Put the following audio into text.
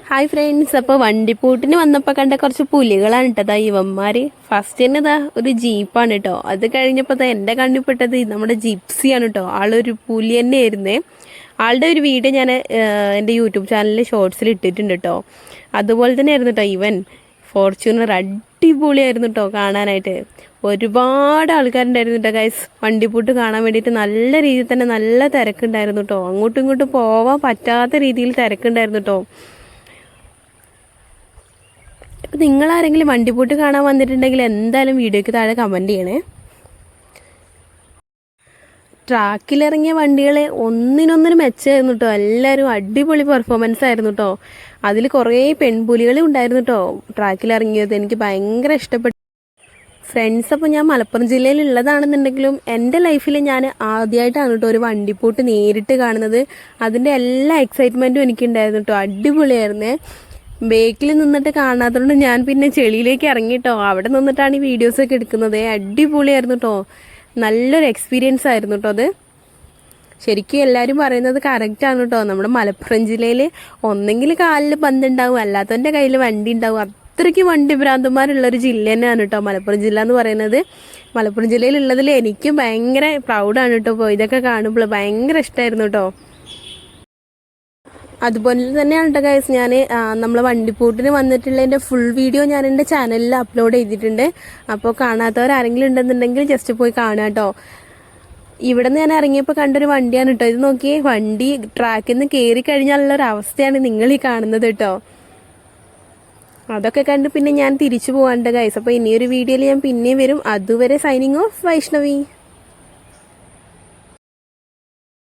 Hi friends, അപ്പോൾ വണ്ടിപ്പൂട്ടിന് വന്നപ്പോൾ കണ്ട കുറച്ച് പുലികളാണ് കേട്ടോ ഇവന്മാർ. ഫസ്റ്റ് തന്നെ ഒരു ജീപ്പാണ് കേട്ടോ. അത് കഴിഞ്ഞപ്പോൾ എൻ്റെ കണ്ണിൽപ്പെട്ടത് നമ്മുടെ ജിപ്സിയാണ് കേട്ടോ. ആളൊരു പുലി തന്നെ ആയിരുന്നേ. ആളുടെ ഒരു വീഡിയോ ഞാൻ എൻ്റെ യൂട്യൂബ് ചാനലിൽ ഷോർട്സിൽ ഇട്ടിട്ടുണ്ട് കേട്ടോ. അതുപോലെ തന്നെ ആയിരുന്നു കേട്ടോ ഇവൻ. ഫോർച്യൂണർ അടിപൊളിയായിരുന്നു കേട്ടോ കാണാനായിട്ട്. ഒരുപാട് ആൾക്കാരുണ്ടായിരുന്നു കേട്ടോ ഗൈസ്. വണ്ടിപ്പൂട്ട് കാണാൻ വേണ്ടിയിട്ട് നല്ല രീതിയിൽ തന്നെ നല്ല തിരക്കുണ്ടായിരുന്നു കേട്ടോ. അങ്ങോട്ടും ഇങ്ങോട്ടും പോവാൻ പറ്റാത്ത രീതിയിൽ തിരക്കുണ്ടായിരുന്നു കേട്ടോ. അപ്പോൾ നിങ്ങളാരെങ്കിലും വണ്ടിപ്പൂട്ട് കാണാൻ വന്നിട്ടുണ്ടെങ്കിൽ എന്തായാലും വീഡിയോയ്ക്ക് താഴെ കമൻറ്റ് ചെയ്യണേ. ട്രാക്കിലിറങ്ങിയ വണ്ടികൾ ഒന്നിനൊന്നിനും മെച്ചമായിരുന്നു കേട്ടോ. എല്ലാവരും അടിപൊളി പെർഫോമൻസ് ആയിരുന്നു കേട്ടോ. അതിൽ കുറേ പെൺപുലികളും ഉണ്ടായിരുന്നു കേട്ടോ ട്രാക്കിലിറങ്ങിയത്. എനിക്ക് ഭയങ്കര ഇഷ്ടപ്പെട്ടു ഫ്രണ്ട്സ്. അപ്പോൾ ഞാൻ മലപ്പുറം ജില്ലയിലുള്ളതാണെന്നുണ്ടെങ്കിലും എൻ്റെ ലൈഫിൽ ഞാൻ ആദ്യമായിട്ടാണ് കേട്ടോ ഒരു വണ്ടിപ്പൂട്ട് നേരിട്ട് കാണുന്നത്. അതിൻ്റെ എല്ലാ എക്സൈറ്റ്മെൻറ്റും എനിക്കുണ്ടായിരുന്നു കേട്ടോ. അടിപൊളിയായിരുന്നേ. ബേക്കിൽ നിന്നിട്ട് കാണാത്തതുകൊണ്ട് ഞാൻ പിന്നെ ചെളിയിലേക്ക് ഇറങ്ങിട്ടോ. അവിടെ നിന്നിട്ടാണ് ഈ വീഡിയോസൊക്കെ എടുക്കുന്നത്. അടിപൊളിയായിരുന്നു കേട്ടോ. നല്ലൊരു എക്സ്പീരിയൻസ് ആയിരുന്നു കേട്ടോ അത്. ശരിക്കും എല്ലാവരും പറയുന്നത് കറക്റ്റാണ് കേട്ടോ. നമ്മുടെ മലപ്പുറം ജില്ലയിൽ ഒന്നെങ്കിൽ കാലിൽ പന്തുണ്ടാവും, അല്ലാത്തവൻ്റെ കയ്യിൽ വണ്ടി ഉണ്ടാവും. അത്രയ്ക്ക് വണ്ടി ഭ്രാന്തന്മാരുള്ളൊരു ജില്ല തന്നെയാണ് കേട്ടോ മലപ്പുറം ജില്ല എന്ന് പറയുന്നത്. മലപ്പുറം ജില്ലയിലുള്ളതിൽ എനിക്കും ഭയങ്കര പ്രൗഡാണ് കേട്ടോ. ഇപ്പോൾ ഇതൊക്കെ കാണുമ്പോൾ ഭയങ്കര ഇഷ്ടമായിരുന്നു കേട്ടോ. അതുപോലെ തന്നെയാണ് കേട്ടോ ഗൈസ്, ഞാൻ നമ്മൾ വണ്ടിപ്പൂട്ടിന് വന്നിട്ടുള്ളതിൻ്റെ ഫുൾ വീഡിയോ ഞാൻ എൻ്റെ ചാനലിൽ അപ്ലോഡ് ചെയ്തിട്ടുണ്ട്. അപ്പോൾ കാണാത്തവരാരെങ്കിലും ഉണ്ടെന്നുണ്ടെങ്കിൽ ജസ്റ്റ് പോയി കാണാം കേട്ടോ. ഇവിടെ നിന്ന് ഞാൻ ഇറങ്ങിയപ്പോൾ കണ്ടൊരു വണ്ടിയാണ് കേട്ടോ. ഇത് നോക്കിയേ, വണ്ടി ട്രാക്കിൽ നിന്ന് കയറി കഴിഞ്ഞാലുള്ളൊരു അവസ്ഥയാണ് നിങ്ങൾ ഈ കാണുന്നത് കേട്ടോ. അതൊക്കെ കണ്ട് പിന്നെ ഞാൻ തിരിച്ചു പോകാണ്ട് ഗൈസ്. അപ്പോൾ ഇനിയൊരു വീഡിയോയിൽ ഞാൻ പിന്നെയും വരും. അതുവരെ സൈനിങ് ഓഫ് വൈഷ്ണവി.